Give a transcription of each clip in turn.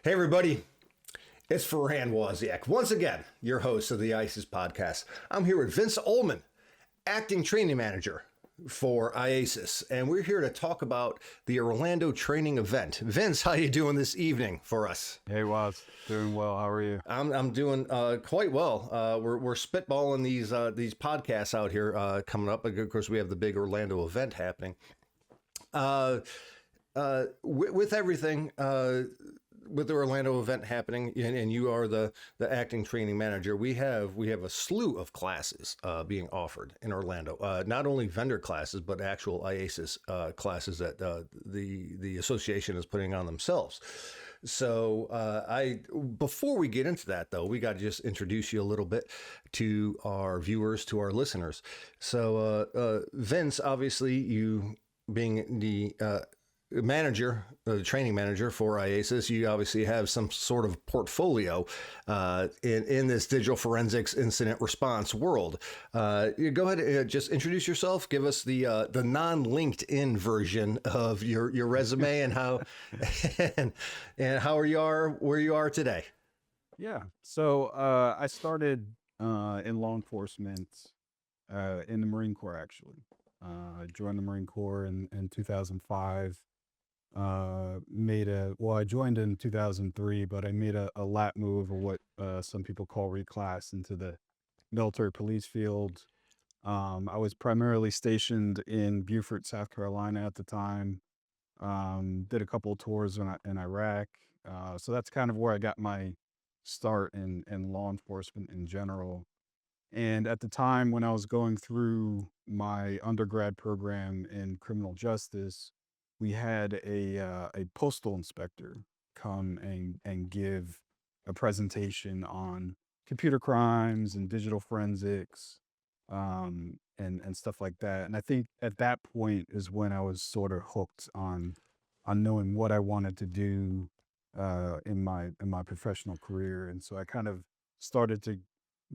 Hey, everybody. It's Farand Wasiak. Once again, your host of the IACIS podcast. I'm here with Vince Olman, Acting Training Manager for IACIS, and we're here to talk about the Orlando training event. Vince, how you doing this evening for us? Hey, Waz. Doing well. How are you? I'm doing quite well. We're spitballing these podcasts out here coming up. Of course, we have the big Orlando event happening. With everything, with the Orlando event happening, and you are the acting training manager, we have a slew of classes being offered in Orlando. Not only vendor classes, but actual IACIS classes that the association is putting on themselves. So before we get into that, though, we got to just introduce you a little bit to our viewers, to our listeners. So Vince, obviously, you being the manager, the training manager for IACIS, you obviously have some sort of portfolio in this digital forensics incident response world. You go ahead and just introduce yourself. Give us the non-LinkedIn version of your resume and how and how where you are today. Yeah. So I started in law enforcement in the Marine Corps, actually. I joined the Marine Corps in 2005. I joined in 2003, but I made a lat move, or what some people call reclass, into the military police field. I was primarily stationed in Beaufort, South Carolina at the time. Did a couple of tours in Iraq. So that's kind of where I got my start in law enforcement in general. And at the time when I was going through my undergrad program in criminal justice, we had a postal inspector come and give a presentation on computer crimes and digital forensics, and stuff like that. And I think at that point is when I was sort of hooked on knowing what I wanted to do in my professional career. And so I kind of started to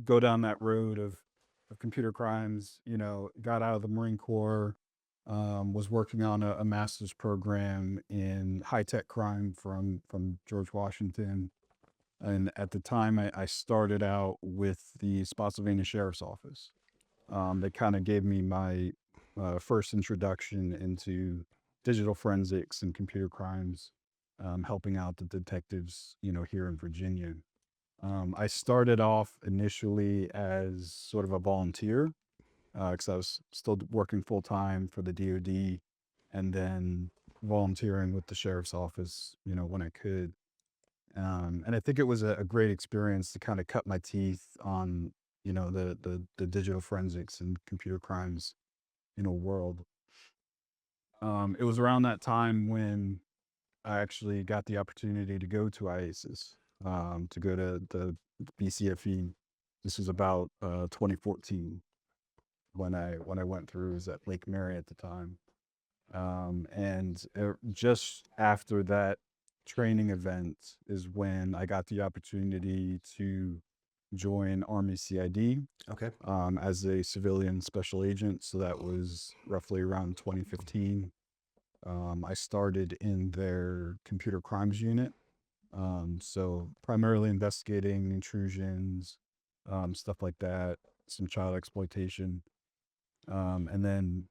go down that road of computer crimes. Got out of the Marine Corps. Was working on a master's program in high-tech crime from George Washington. And at the time, I started out with the Spotsylvania Sheriff's Office. They kind of gave me my first introduction into digital forensics and computer crimes, helping out the detectives, here in Virginia. I started off initially as sort of a volunteer, because I was still working full time for the DoD, and then volunteering with the sheriff's office, when I could. And I think it was a great experience to kind of cut my teeth on, the digital forensics and computer crimes, world. It was around that time when I actually got the opportunity to go to IACIS, to go to the BCFE. This was about 2014. When I went through. It was at Lake Mary at the time. And just after that training event is when I got the opportunity to join Army CID. Okay. As a civilian special agent. So that was roughly around 2015. I started in their computer crimes unit. So primarily investigating intrusions, stuff like that, some child exploitation. And then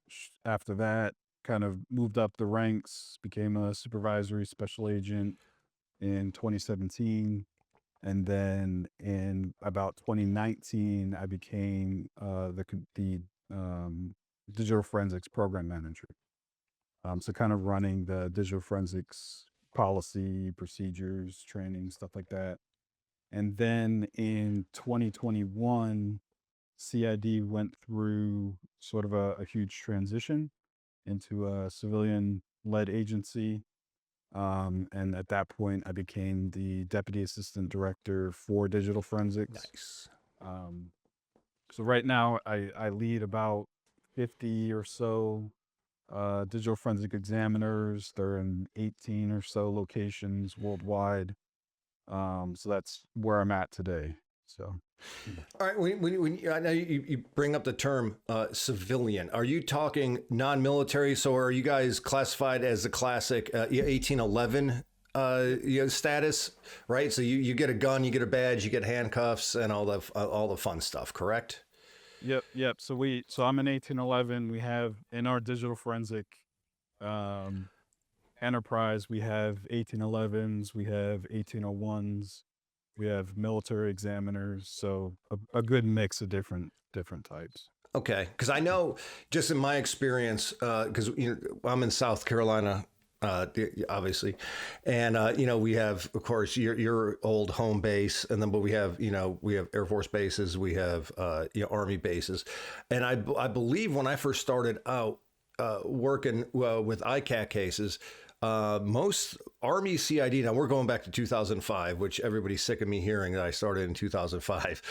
after that, kind of moved up the ranks, became a supervisory special agent in 2017. And then in about 2019, I became the digital forensics program manager. So kind of running the digital forensics policy, procedures, training, stuff like that. And then in 2021, CID went through sort of a huge transition into a civilian-led agency. And at that point, I became the Deputy Assistant Director for Digital Forensics. Nice. So right now, I lead about 50 or so digital forensic examiners. They're in 18 or so locations worldwide. So that's where I'm at today. So, all right. When I know you bring up the term civilian, are you talking non-military? So are you guys classified as the classic 1811 status, right? So you get a gun, you get a badge, you get handcuffs, and all the fun stuff. Correct? Yep. So I'm an 1811. We have in our digital forensic um, enterprise, we have 1811s, we have 1801s, we have military examiners. So a good mix of different types. Okay, because I know just in my experience, because I'm in South Carolina, obviously, and we have, of course, your old home base, and then but we have Air Force bases, we have Army bases, and I believe when I first started out working with ICAC cases. Most Army CID, now we're going back to 2005, which everybody's sick of me hearing that I started in 2005,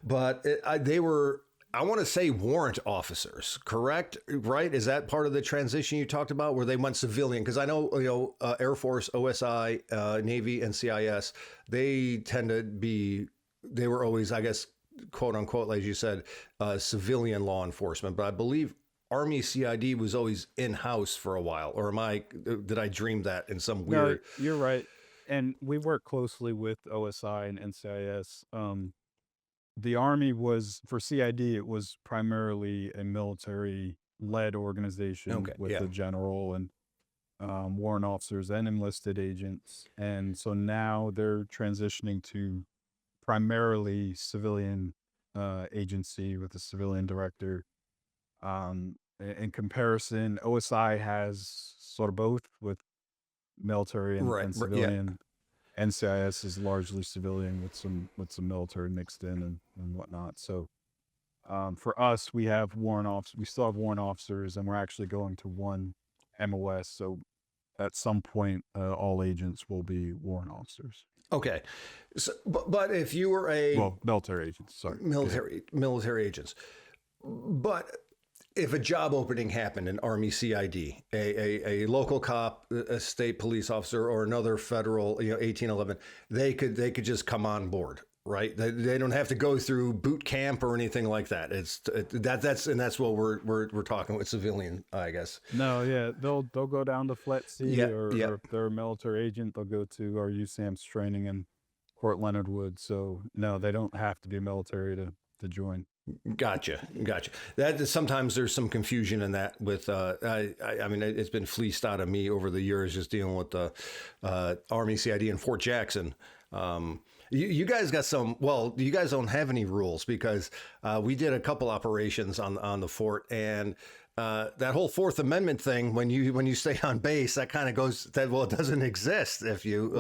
but they were, I want to say, warrant officers, correct? Right? Is that part of the transition you talked about where they went civilian? Because I know, Air Force, OSI, Navy, and CIS, they tend to be, they were always, I guess, quote unquote, as you said, civilian law enforcement. But I believe Army CID was always in-house for a while. Or did I dream that in some weird? No, you're right. And we work closely with OSI and NCIS. The Army was, for CID, it was primarily a military-led organization Okay, with yeah. a general and warrant officers and enlisted agents. And so now they're transitioning to primarily civilian agency with a civilian director. In comparison, OSI has sort of both with military and Yeah. civilian. NCIS is largely civilian with some military mixed in and whatnot. So for us, we have warrant officers. We still have warrant officers, and we're actually going to one MOS. So at some point, all agents will be warrant officers. Okay. So, but if you were military agents, sorry, military agents, but if a job opening happened in Army CID, a local cop, a state police officer, or another federal, 1811, they could just come on board, right? They don't have to go through boot camp or anything like that. That's what we're talking with civilian, I guess. No, yeah, they'll go down to Flat C, or if they're a military agent, they'll go to our USAM's training in Fort Leonard Wood. So no, they don't have to be military to join. Gotcha. That sometimes there's some confusion in that with, I mean, it's been fleeced out of me over the years just dealing with the Army CID in Fort Jackson. You guys got some, well, you guys don't have any rules because we did a couple operations on the fort, and that whole Fourth Amendment thing, when you stay on base, that kind of goes that, well, it doesn't exist if you.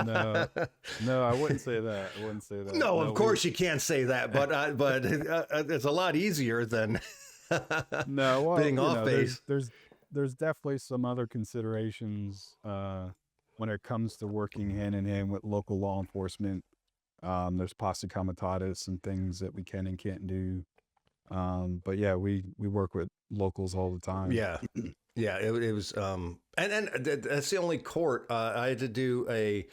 No, I wouldn't say that. No, of course you can't say that, but it's a lot easier than being off base. There's definitely some other considerations when it comes to working hand in hand with local law enforcement. There's posse comitatus and things that we can and can't do. But yeah, we work with locals all the time. Yeah. It was, and that's the only court, I had to do a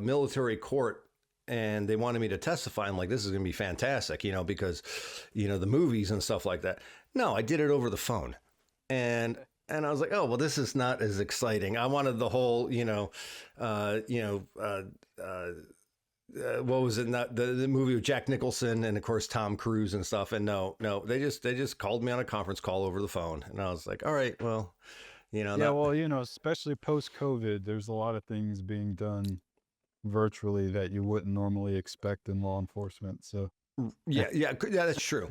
military court, and they wanted me to testify. I'm like, this is going to be fantastic, because, the movies and stuff like that. No, I did it over the phone, and I was like, oh, well, this is not as exciting. I wanted the whole, what was it? Not the movie with Jack Nicholson and of course Tom Cruise and stuff. And no, they just called me on a conference call over the phone, and I was like, all right, well, especially post COVID, there's a lot of things being done virtually that you wouldn't normally expect in law enforcement. So yeah, that's true.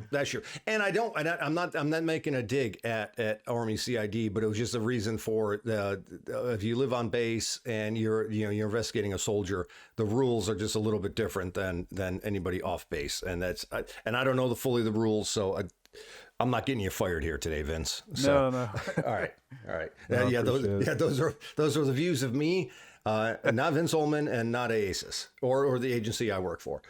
And I'm not making a dig at Army CID, but it was just a reason for if you live on base and you're investigating a soldier, the rules are just a little bit different than anybody off base, and I don't know fully the rules, so I'm not getting you fired here today, Vince. So, no. All right. No, those are the views of me, not Vince Olman and not IACIS or the agency I work for.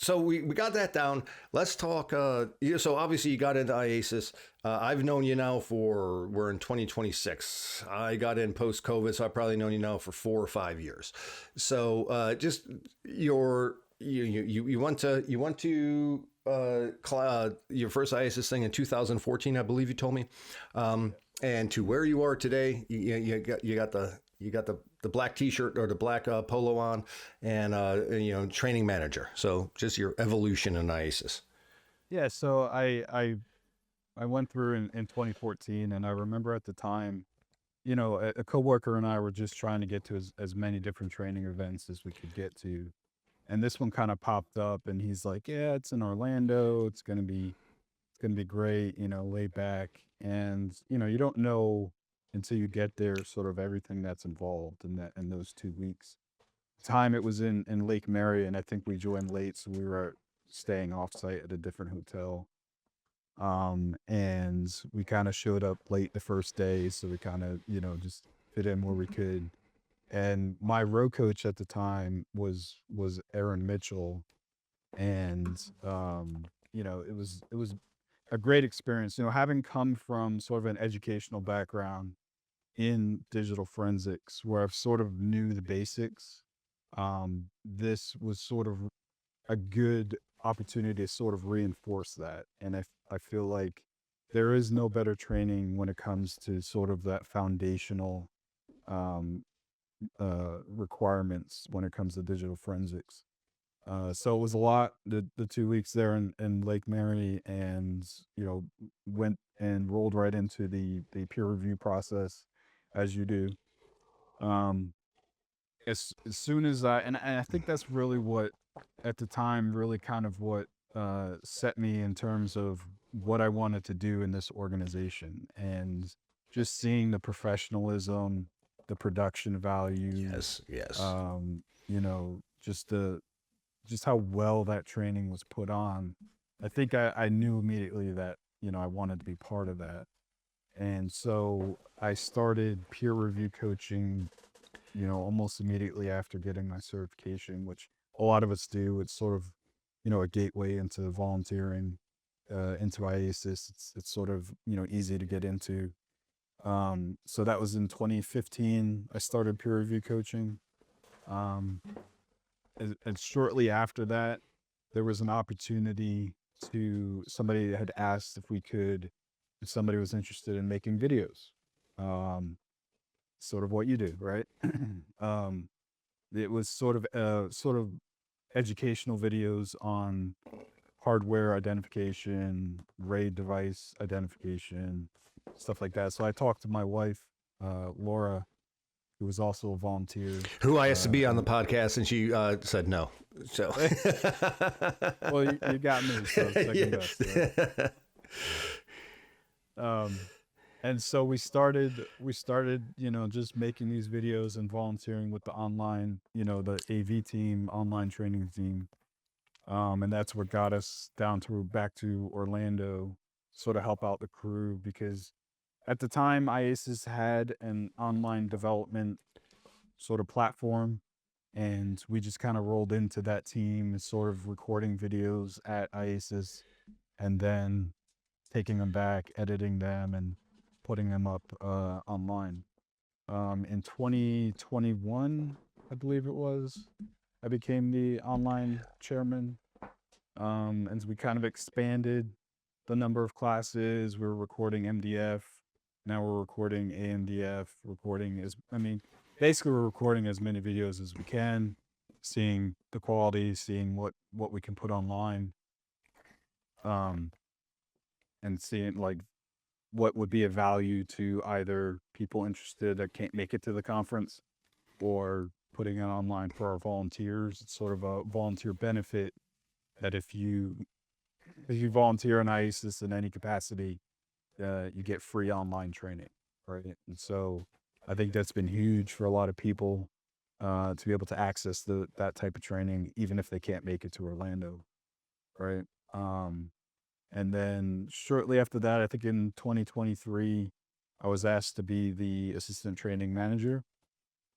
So we got that down. Let's talk. So obviously you got into IACIS. I've known you now we're in 2026. I got in post COVID, so I've probably known you now for 4 or 5 years. So just you went to your first IACIS thing in 2014, I believe you told me, and to where you are today. You got the You got the black T-shirt or the black polo on, and training manager. So just your evolution in IACIS. Yeah, so I went through in 2014, and I remember at the time, a coworker and I were just trying to get to as many different training events as we could get to. And this one kind of popped up, and he's like, "Yeah, it's in Orlando. It's gonna be great, laid back." And you don't know until you get there sort of everything that's involved in those 2 weeks. Time it was in Lake Mary, and I think we joined late, so we were staying off site at a different hotel. And we kind of showed up late the first day, so we kind of, just fit in where we could. And my row coach at the time was Aaron Mitchell, and it was a great experience. Having come from sort of an educational background in digital forensics, where I've sort of knew the basics. This was sort of a good opportunity to sort of reinforce that. And I feel like there is no better training when it comes to sort of that foundational um, requirements when it comes to digital forensics. So it was a lot, the 2 weeks there in Lake Mary, and, went and rolled right into the peer review process as you do. Um, as soon as and I think that's really what at the time really kind of what set me in terms of what I wanted to do in this organization, and just seeing the professionalism, the production value, Yes, yes. just how well that training was put on. I think I knew immediately that I wanted to be part of that. And so I started peer review coaching, almost immediately after getting my certification, which a lot of us do. It's sort of, a gateway into volunteering, into IACIS. It's sort of, easy to get into. So that was in 2015. I started peer review coaching. Um, and shortly after that, there was an opportunity somebody had asked if somebody was interested in making videos. Um, Sort of what you do, right? um, it was sort of educational videos on hardware identification, RAID device identification, stuff like that. So I talked to my wife, Laura, who was also a volunteer. Who I asked to be on the And podcast, and she said no. So, well, you got me, so second best, right? yes. Um, and so we started, just making these videos and volunteering with the online, the AV team, online training team. And that's what got us back to Orlando, sort of help out the crew, because at the time IACIS had an online development sort of platform, and we just kind of rolled into that team, sort of recording videos at IACIS, and then taking them back, editing them, and putting them up online. In 2021, I believe it was, I became the online chairman. And we kind of expanded the number of classes. We were recording MDF. Now we're recording AMDF, basically we're recording as many videos as we can, seeing the quality, seeing what we can put online, um, and seeing like what would be of value to either people interested that can't make it to the conference, or putting it online for our volunteers. It's sort of a volunteer benefit that if you volunteer in IACIS in any capacity, you get free online training, right? And so I think that's been huge for a lot of people, to be able to access that type of training, even if they can't make it to Orlando, right? And then shortly after that, I think in 2023, I was asked to be the assistant training manager.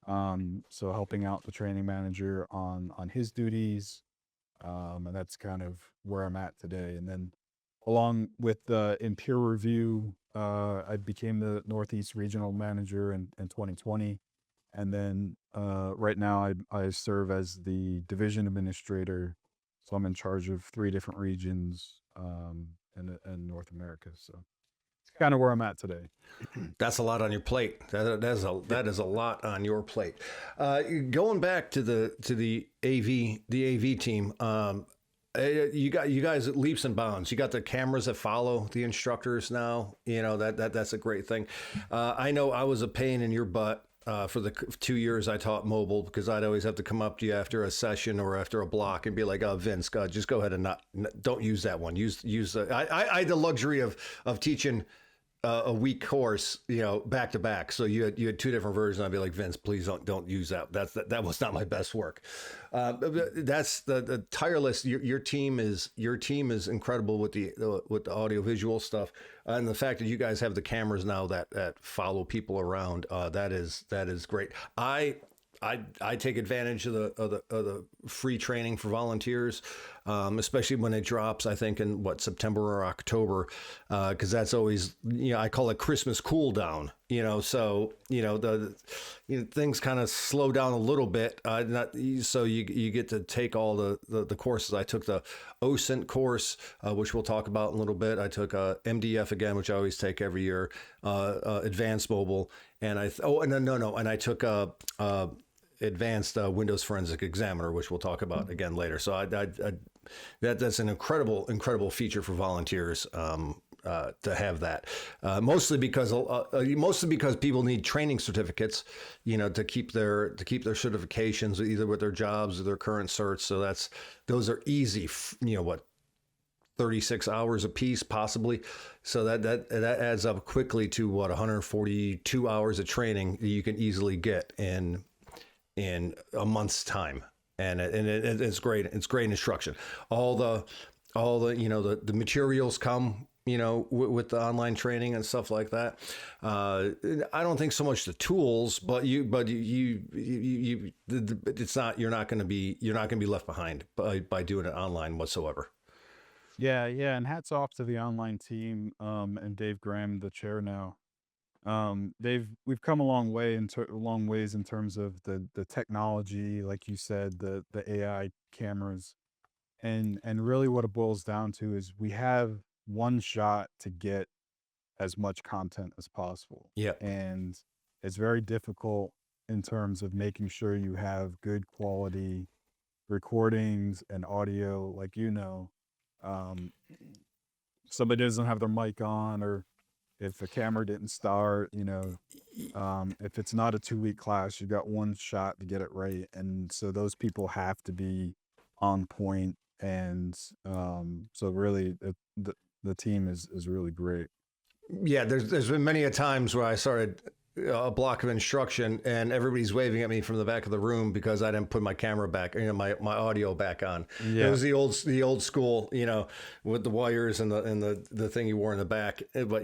So helping out the training manager on his duties. And that's kind of where I'm at today. And then along with in peer review, I became the Northeast Regional Manager in 2020. And then right now I serve as the division administrator. So I'm in charge of 3 different regions in North America. So it's kind of where I'm at today. That's a lot on your plate. That is a lot on your plate. Going back to the AV team. You guys at leaps and bounds. You got the cameras that follow the instructors now. You know that's a great thing. I know I was a pain in your butt. For the 2 years I taught mobile, because I'd always have to come up to you after a session or after a block and be like, "Oh, Vince, God, just go ahead and don't use that one. Use the." I had the luxury of teaching a week course, back to back. So you had two different versions. I'd be like, Vince, please don't use that. That was not my best work. That's the tireless. Your team is incredible with the audio visual stuff, and the fact that you guys have the cameras now that follow people around. That is great. I take advantage of the free training for volunteers, especially when it drops. I think in September or October, because that's always I call it Christmas cool down. So things kind of slow down a little bit. So you get to take all the courses. I took the OSINT course, which we'll talk about in a little bit. I took MDF again, which I always take every year. Advanced mobile, and I took advanced Windows Forensic Examiner, which we'll talk about again later. So that's an incredible feature for volunteers to have that. Mostly because people need training certificates, to keep their certifications either with their jobs or their current certs. So those are easy. 36 hours a piece, possibly. So that adds up quickly to 142 hours of training that you can easily get in a month's time, and it's great. It's great instruction. All the the materials come with the online training and stuff like that. I don't think so much the tools, but it's not you're not going to be left behind by doing it online whatsoever. Yeah, and hats off to the online team, and Dave Graham, the chair now. We've come a long ways in terms of the technology, like you said, the AI cameras, and really what it boils down to is we have one shot to get as much content as possible. Yeah. And it's very difficult in terms of making sure you have good quality recordings and audio, like somebody doesn't have their mic on, or if a camera didn't start, if it's not a 2-week class, you got one shot to get it right. And so those people have to be on point. And so really the team is really great. Yeah, there's been many a times where I started a block of instruction and everybody's waving at me from the back of the room because I didn't put my camera back, my audio back on. Yeah. It was the old school, with the wires and the thing you wore in the back. But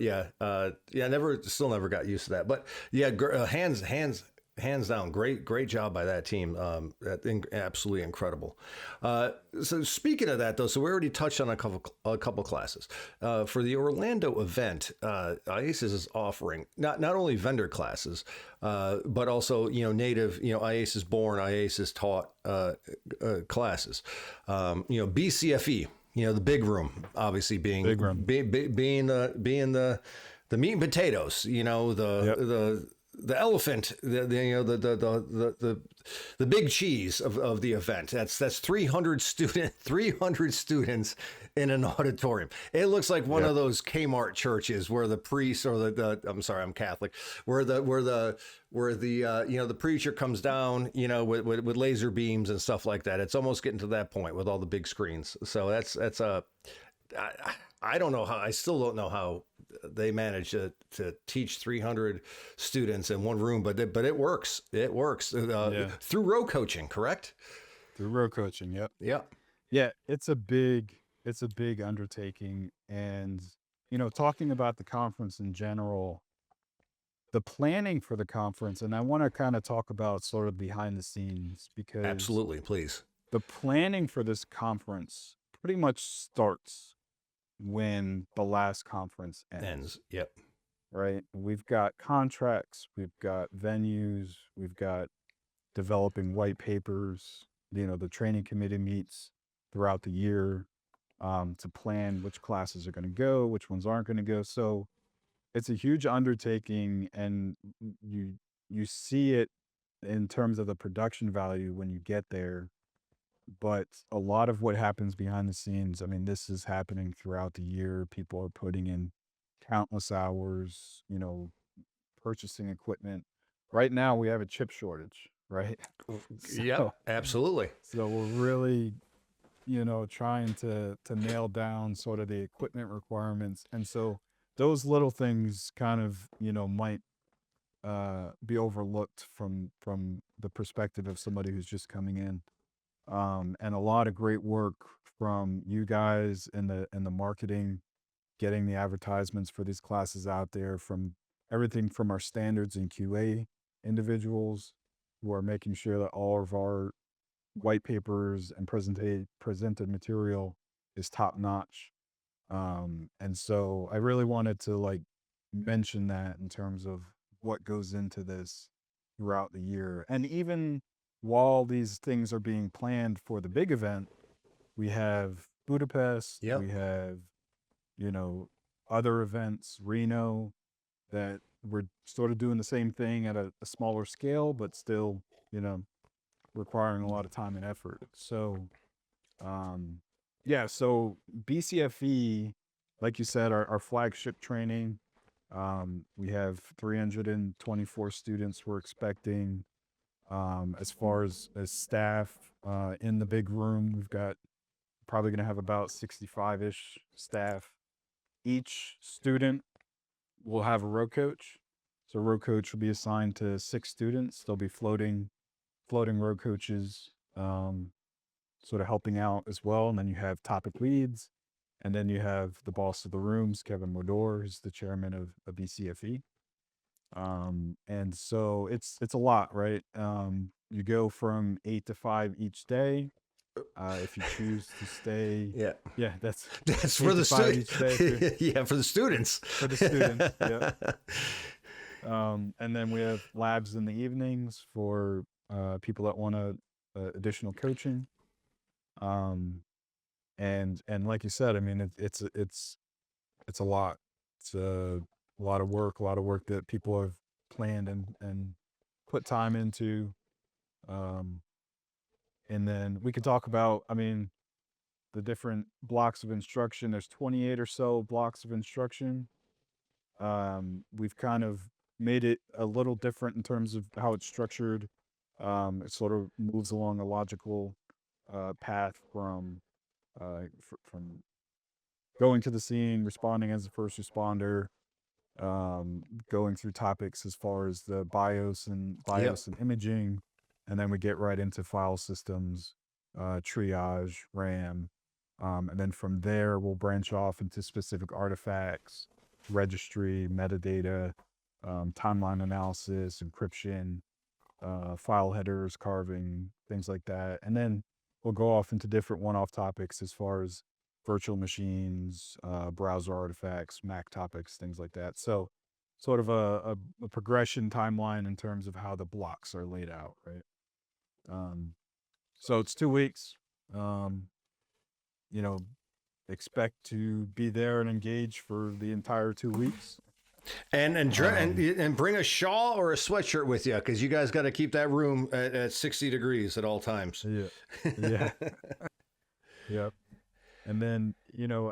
still never got used to that. But yeah, hands down, great job by that team. Absolutely incredible. So speaking of that, though, so we already touched on a couple classes. For the Orlando event, IACIS is offering not only vendor classes, but also native IACIS born, IACIS taught classes. BCFE, the big room, obviously being big room. being the meat and potatoes. The elephant, the big cheese of the event. That's 300 students in an auditorium. It looks like one of those Kmart churches where the priest or I'm sorry, I'm Catholic, where the preacher comes down, with laser beams and stuff like that. It's almost getting to that point with all the big screens. So that's I don't know how. I still don't know how they manage to teach 300 students in one room, but it works. It works through row coaching, correct? Through row coaching, yep. Yeah, it's a big undertaking, and talking about the conference in general, the planning for the conference, and I want to kind of talk about sort of behind the scenes, because absolutely, please. The planning for this conference pretty much starts when the last conference ends. Yep. Right. We've got contracts, we've got venues, we've got developing white papers. The training committee meets throughout the year to plan which classes are going to go, which ones aren't going to go. So it's a huge undertaking, and you see it in terms of the production value when you get there. But a lot of what happens behind the scenes, I mean, this is happening throughout the year. People are putting in countless hours, purchasing equipment. Right now, we have a chip shortage, right? Yep, So, absolutely. so we're really, trying to nail down sort of the equipment requirements. And so those little things kind of, might be overlooked from the perspective of somebody who's just coming in. And a lot of great work from you guys in the marketing, getting the advertisements for these classes out there, from everything from our standards and QA individuals who are making sure that all of our white papers and presented material is top notch. And so I really wanted to like mention that in terms of what goes into this throughout the year. And even while these things are being planned for the big event, we have Budapest, Yep. we have, you know, other events, Reno, that we're sort of doing the same thing at a smaller scale, but still, requiring a lot of time and effort. So, yeah, so BCFE, like you said, our flagship training, we have 324 students we're expecting. As far as staff, in the big room, we've got probably going to have about 65-ish staff. Each student will have a row coach. So row coach will be assigned to 6 students. They'll be floating row coaches, sort of helping out as well. And then you have topic leads. And then you have the boss of the rooms, Kevin Modor, who's the chairman of BCFE. And so it's a lot, right? You go from 8 to 5 each day. If you choose to stay, Yeah. yeah, that's That's 8 for to the 5 each day students. Yeah, for the students. for the students. Yeah. And then we have labs in the evenings for people that want additional coaching. And like you said, I mean, it's a lot. It's a lot of work that people have planned and put time into. Um, and then we could talk about, I mean, the different blocks of instruction. There's 28 or so blocks of instruction. We've kind of made it a little different in terms of how it's structured. It sort of moves along a logical path from going to the scene, responding as a first responder, going through topics as far as the BIOS and Yep. imaging, and then we get right into file systems, triage, RAM, and then from there we'll branch off into specific artifacts, registry, metadata, timeline analysis, encryption, file headers, carving, things like that, and then we'll go off into different one-off topics as far as virtual machines, browser artifacts, Mac topics, things like that. So sort of a progression timeline in terms of how the blocks are laid out, right? So it's 2 weeks. You know, expect to be there and engage for the entire 2 weeks. And bring a shawl or a sweatshirt with you, because you guys got to keep that room at 60 degrees at all times. Yeah. Yeah. Yep. And then,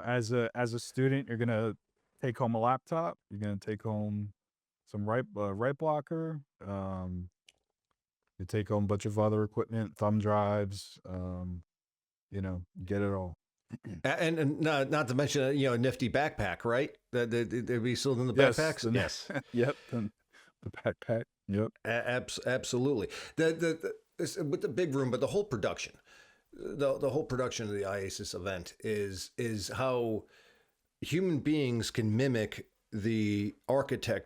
as a student, you're gonna take home a laptop. You're gonna take home some right blocker. You take home a bunch of other equipment, thumb drives. Get it all. And not to mention a nifty backpack, right? They'd be sold in the Yes. backpacks. Yes. Yep. And the backpack. Yep. Absolutely. With the big room, but the whole production. The whole production of the IACIS event is how human beings can mimic the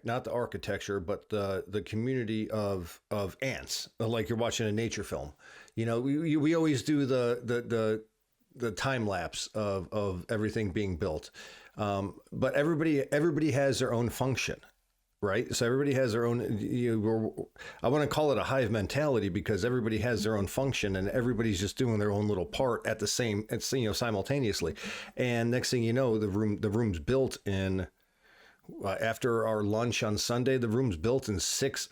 not the architecture, but the community of ants, like you're watching a nature film. We always do the time lapse of everything being built, but everybody has their own function. Right. So everybody has their own, I want to call it a hive mentality, because everybody has their own function and everybody's just doing their own little part simultaneously. And next thing you know, the room's built in After our lunch on Sunday, the room's built in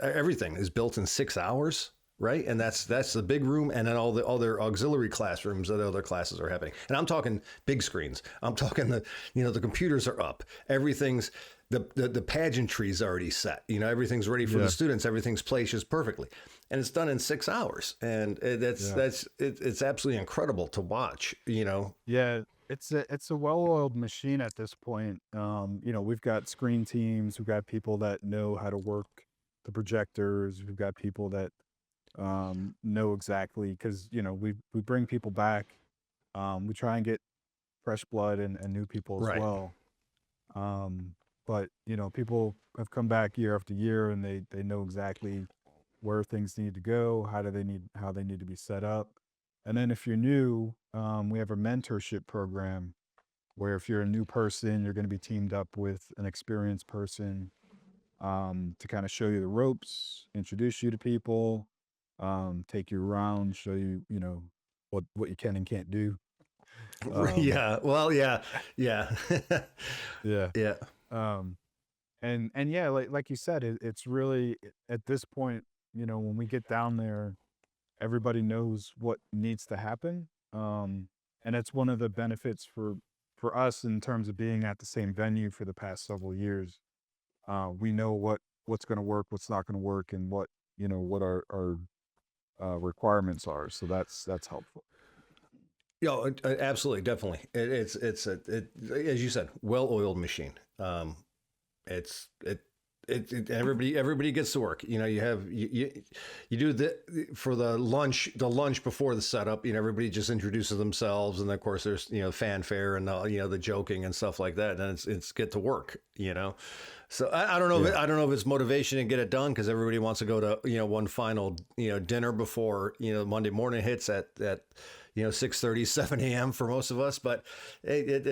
everything is built in 6 hours. Right. And that's the big room. And then all the other auxiliary classrooms that other classes are happening. And I'm talking big screens. I'm talking the computers are up. Everything's the pageantry is already set. Everything's ready for the students. Everything's placed just perfectly. And it's done in 6 hours. And it's absolutely incredible to watch, Yeah. It's a well-oiled machine at this point. We've got screen teams. We've got people that know how to work the projectors. We've got people that know exactly, because we bring people back. We try and get fresh blood and new people as Right. well. But people have come back year after year, and they know exactly where things need to go, how they need to be set up. And then if you're new, we have a mentorship program where if you're a new person, you're going to be teamed up with an experienced person to kind of show you the ropes, introduce you to people, take you around, show you, what you can and can't do. Yeah. Well, yeah. Yeah. Yeah. Yeah. And yeah, like you said, it's really at this point, when we get down there, everybody knows what needs to happen. And it's one of the benefits for us in terms of being at the same venue for the past several years. We know what's going to work, what's not going to work, and what our requirements are. So that's helpful. Yeah, absolutely, definitely. It's as you said, well-oiled machine. Everybody gets to work. You do for the lunch before the setup. Everybody just introduces themselves, and of course there's fanfare and the joking and stuff like that. And it's get to work. So I don't know. I don't know if it's motivation to get it done because everybody wants to go to one final dinner before Monday morning hits at 6:30, 7 a.m. for most of us. But it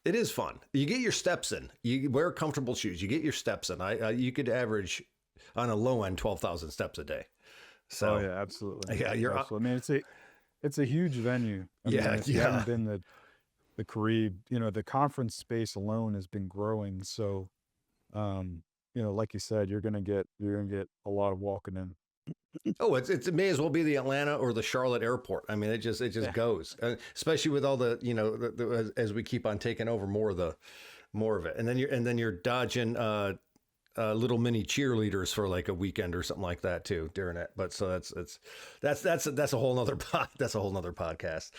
is fun. You get your steps in. You wear comfortable shoes. You get your steps in. You could average on a low end 12,000 steps a day. So yeah, absolutely. Yeah, you're. Absolutely. I mean, it's a huge venue. If you haven't been the Carib, the conference space alone has been growing. So, like you said, you're gonna get a lot of walking in. Oh, it may as well be the Atlanta or the Charlotte airport. I mean, it just goes, especially with all the as we keep on taking over more of it, and then you're dodging little mini cheerleaders for like a weekend or something like that too during it. But so that's a whole nother that's a whole nother podcast.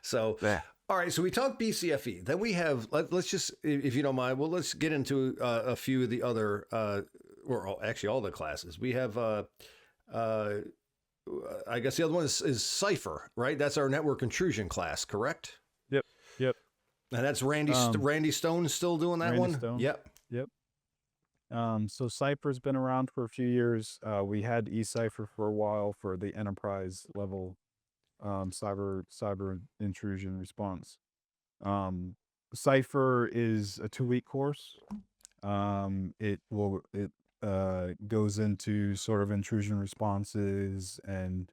So. Yeah. All right, so we talked BCFE. Then we have, let's just, if you don't mind, well, let's get into a few of the other, or actually all the classes. We have, I guess the other one is Cypher, right? That's our network intrusion class, correct? Yep. And that's Randy Stone still doing that Randy one? Stone. Yep. So Cypher's been around for a few years. We had eCypher for a while for the enterprise level cyber intrusion response. Cypher is a 2-week course. It goes into sort of intrusion responses and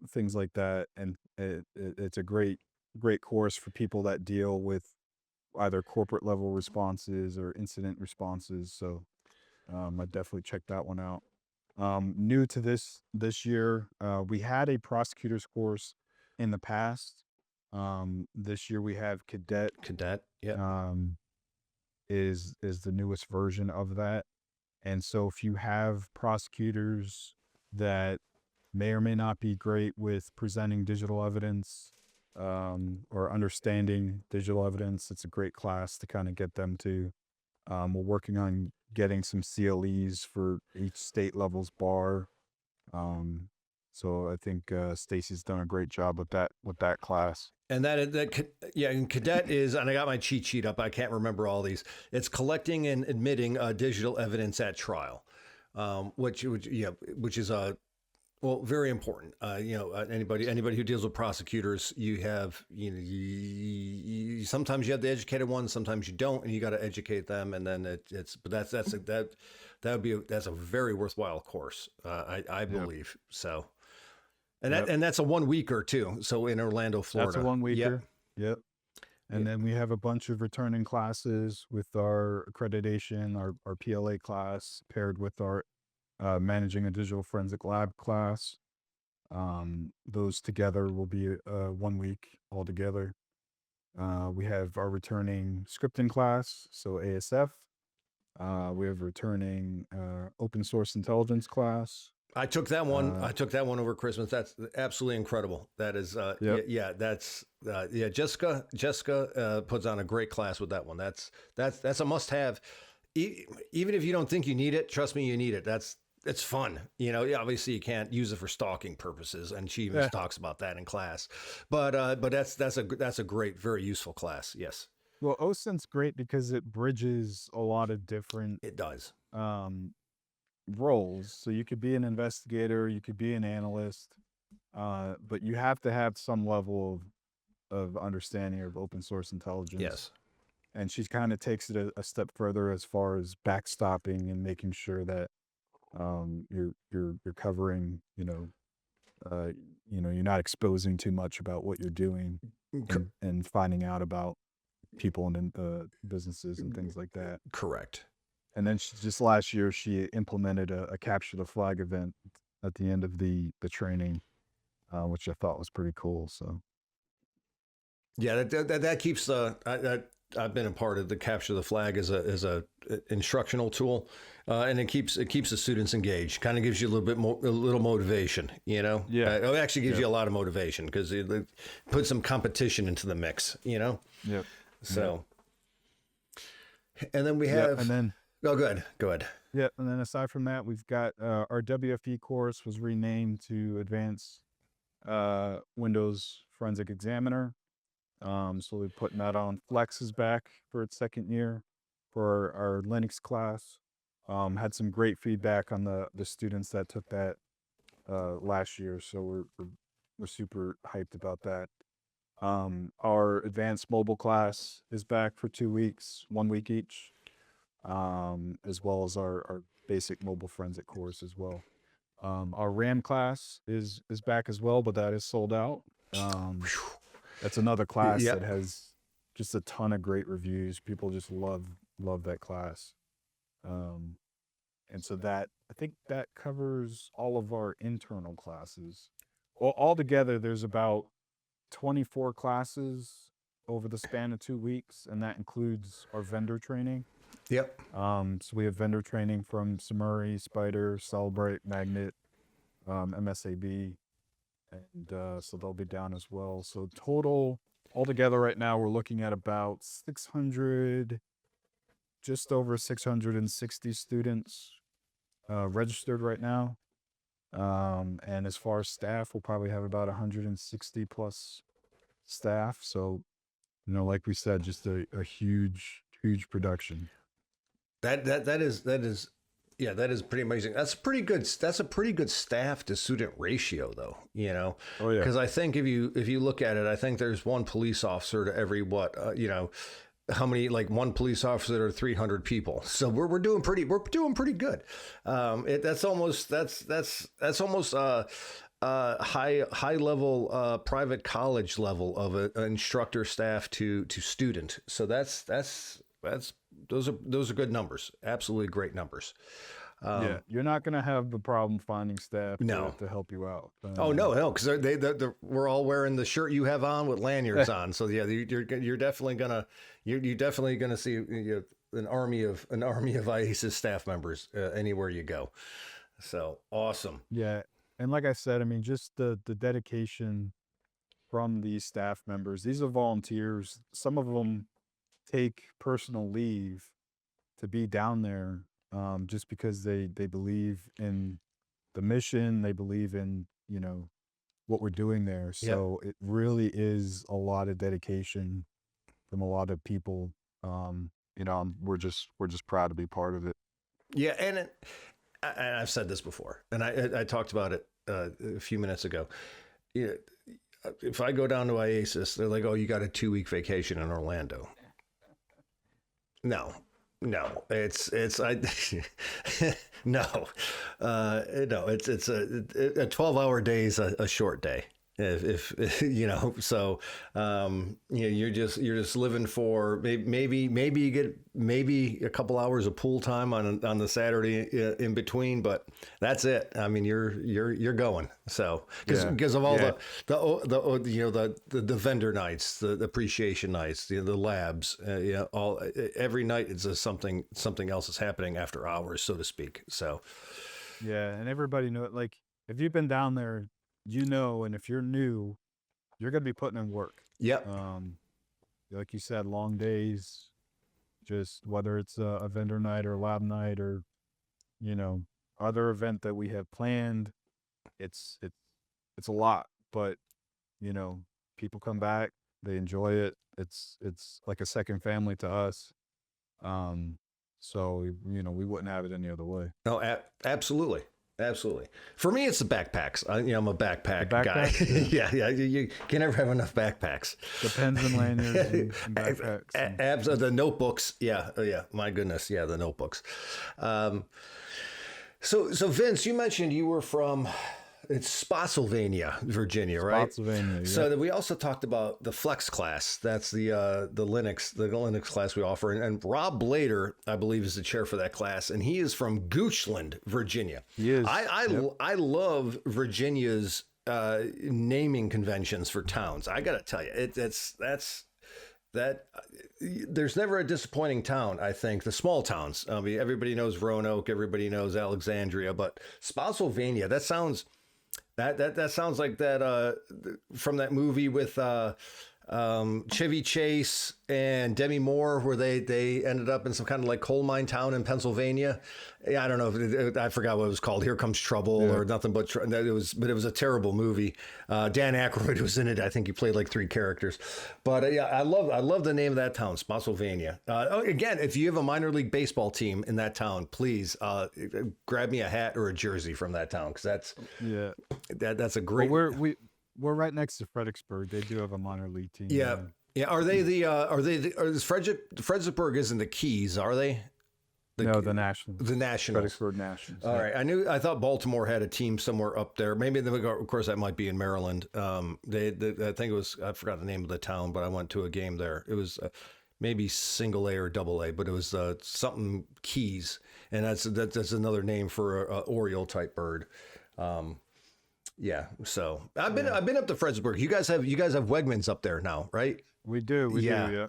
things like that, and it's a great course for people that deal with either corporate level responses or incident responses. So I definitely check that one out. New to this year, we had a prosecutor's course in the past. This year we have Cadet. Yeah. Is the newest version of that. And so if you have prosecutors that may or may not be great with presenting digital evidence or understanding digital evidence, it's a great class to kind of get them to. We're working on getting some CLEs for each state level's bar. So I think Stacy's done a great job with that class. And and Cadet is, and I got my cheat sheet up. I can't remember all these. It's collecting and admitting digital evidence at trial, which is very important. Anybody who deals with prosecutors, you have sometimes you have the educated ones, sometimes you don't, and you got to educate them. And then that's a very worthwhile course, I believe. So. And that's a 1 weeker too. So in Orlando, Florida. That's a 1 weeker. Yep. And then we have a bunch of returning classes with our accreditation, our PLA class paired with our managing a digital forensic lab class. Those together will be 1 week altogether. We have our returning scripting class, so ASF. We have returning open source intelligence class. I took that one. Uh, I took that one over Christmas. That's absolutely incredible. That is, yep. yeah. That's, yeah. Jessica puts on a great class with that one. That's a must-have. Even if you don't think you need it, trust me, you need it. It's fun. You know, obviously you can't use it for stalking purposes, and she even talks about that in class. But that's a great, very useful class. Yes, Well, OSINT's great because it bridges a lot of different it does. Roles. So you could be an investigator, you could be an analyst, but you have to have some level of understanding of open source intelligence. Yes. And she kind of takes it a step further as far as backstopping and making sure that you're covering, you're not exposing too much about what you're doing and finding out about people and businesses and things like that. Correct. And then just last year, she implemented a capture the flag event at the end of the training, which I thought was pretty cool. So, yeah, that keeps I've been a part of the capture the flag as a instructional tool, and it keeps the students engaged. Kind of gives you a little motivation, you know. Yeah, it actually gives you a lot of motivation because it puts some competition into the mix, you know. Yep. So, and then we have, and then. Oh, good. Go ahead. Yeah, and then aside from that, we've got our WFE course was renamed to Advanced Windows Forensic Examiner. So we're putting that on. Flex is back for its second year for our Linux class. Had some great feedback on the students that took that last year, so we're super hyped about that. Our advanced mobile class is back for 2 weeks, 1 week each. As well as our basic mobile forensic course as well. Our RAM class is back as well, but that is sold out. That's another class that has just a ton of great reviews. People just love that class. And so I think that covers all of our internal classes. Well, altogether, there's about 24 classes over the span of 2 weeks, and that includes our vendor training. Yep. So we have vendor training from Samuri, Spider, Celebrate, Magnet, MSAB, and so they'll be down as well. So altogether right now, we're looking at about 600, just over 660 students registered right now. And as far as staff, we'll probably have about 160 plus staff. So, like we said, just a huge production. That is pretty amazing. That's a pretty good staff to student ratio, though. You know, oh yeah, because I think if you look at it, I think there's one police officer to every how many, like one police officer to 300 people. So we're doing pretty good. That's almost high level private college level of an instructor staff to student. So those are good numbers. Absolutely great numbers. Yeah, you're not going to have the problem finding staff No. to help you out. No, because we're all wearing the shirt you have on with lanyards on. So yeah, you're definitely gonna see an army of IACIS staff members anywhere you go. So awesome. Yeah, and like I said, I mean, just the dedication from these staff members. These are volunteers. Some of them take personal leave to be down there, just because they believe in the mission, they believe in what we're doing there. So it really is a lot of dedication from a lot of people. We're just proud to be part of it. Yeah, and I've said this before, and I talked about it a few minutes ago. If I go down to IACIS, they're like, "Oh, you got a 2-week vacation in Orlando." No, it's no, it's a 12-hour day is a short day. if so you're just living for maybe you get maybe a couple hours of pool time on the Saturday in between, but that's it. I mean, you're going, so because of all the vendor nights, the appreciation nights, the labs, all every night it's just something else is happening after hours, so to speak. So Yeah, and everybody know it. Like, if you've been down there, and if you're new, you're gonna be putting in work. yep. Like you said, long days, just whether it's a vendor night or lab night or you know other event that we have planned. It's a lot, but people come back, they enjoy it. It's like a second family to us. So we wouldn't have it any other way. No, absolutely. Absolutely. For me, it's the backpacks. I'm a backpack guy. Backpacks? Yeah. You can never have enough backpacks. The pens and lanyards and backpacks. The notebooks. Yeah. Oh, yeah. My goodness. Yeah. The notebooks. So Vince, you mentioned you were from it's Spotsylvania, Virginia, right? Spotsylvania. Yeah. So we also talked about the Flex class. That's the Linux class we offer. And Rob Blader, I believe, is the chair for that class, and he is from Goochland, Virginia. He is. I love Virginia's naming conventions for towns. I got to tell you, there's never a disappointing town. I think the small towns. I mean, everybody knows Roanoke, everybody knows Alexandria, but Spotsylvania. That sounds like that from that movie with Chevy Chase and Demi Moore, where they ended up in some kind of like coal mine town in Pennsylvania. Yeah, I don't know. I forgot what it was called. Here Comes Trouble or Nothing But Trouble. It was a terrible movie. Dan Aykroyd was in it. I think he played like 3 characters. But I love the name of that town, Spotsylvania. Again, if you have a minor league baseball team in that town, please grab me a hat or a jersey from that town, because that's a great. Well, we're right next to Fredericksburg. They do have a minor league team. Yeah. Yeah. Are they Fredericksburg isn't the Keys, are they? No, the Nationals. The Nationals. Fredericksburg Nationals. All right. I thought Baltimore had a team somewhere up there. Maybe, of course, that might be in Maryland. I think it was, I forgot the name of the town, but I went to a game there. It was maybe single A or double A, but it was something Keys. And that's another name for a Oriole type bird. Yeah. So I've been up to Fredericksburg. You guys have Wegmans up there now, right? We do. Yeah.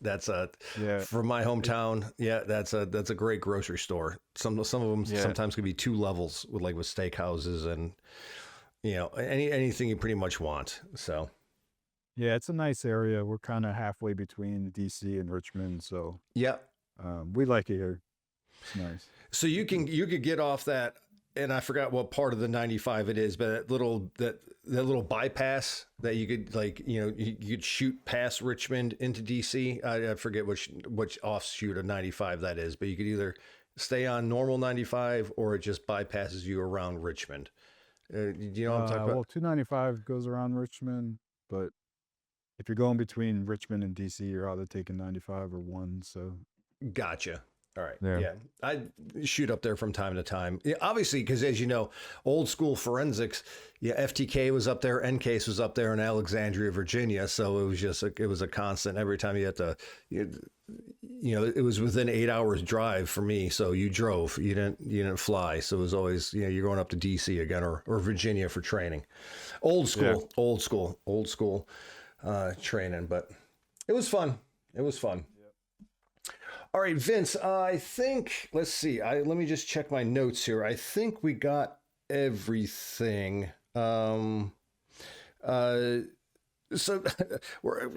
That's from my hometown. Yeah, that's a great grocery store. Some of them sometimes can be 2 levels with steakhouses and anything you pretty much want. So yeah, it's a nice area. We're kind of halfway between DC and Richmond, so yeah, we like it here. It's nice. So you could get off that. And I forgot what part of the 95 it is, but that little bypass that you could you could shoot past Richmond into DC. I forget which offshoot of 95 that is, but you could either stay on normal 95 or it just bypasses you around Richmond. Do you know what I'm talking about? Well, 295 goes around Richmond, but if you're going between Richmond and DC, you're either taking 95 or 1. So gotcha. All right. Yeah. I shoot up there from time to time. Yeah, obviously, because as you know, old school forensics, FTK was up there, NCASE was up there in Alexandria, Virginia. So it was a constant every time you had to, it was within 8 hours drive for me. So you drove, you didn't fly. So it was always, you're going up to DC again or Virginia for training. Old school training, but it was fun. All right, Vince, I think, let's see. Let me just check my notes here. I think we got everything. So we're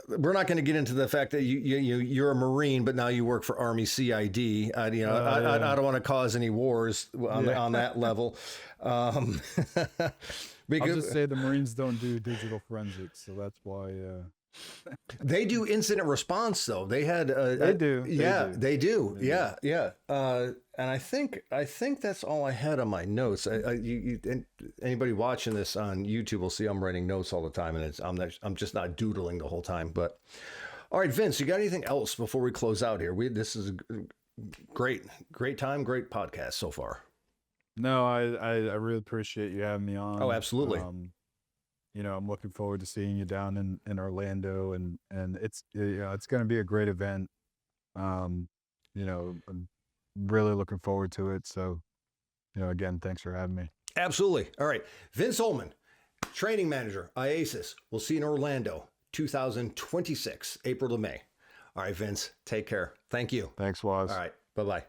not going to get into the fact that you're a Marine, but now you work for Army CID. I don't want to cause any wars on that level. Because I'll just say the Marines don't do digital forensics, so that's why... They do incident response, though. They had they do. They do. Yeah. And I think that's all I had on my notes. Anybody watching this on YouTube will see I'm writing notes all the time, and I'm just not doodling the whole time. But all right, Vince, you got anything else before we close out here? This is a great time, great podcast so far. No, I really appreciate you having me on. Oh, absolutely. I'm looking forward to seeing you down in Orlando, and it's it's going to be a great event. I'm really looking forward to it. So, again, thanks for having me. Absolutely. All right. Vince Olman, Training Manager, IACIS. We'll see you in Orlando, 2026, April to May. All right, Vince, take care. Thank you. Thanks, Waz. All right. Bye-bye.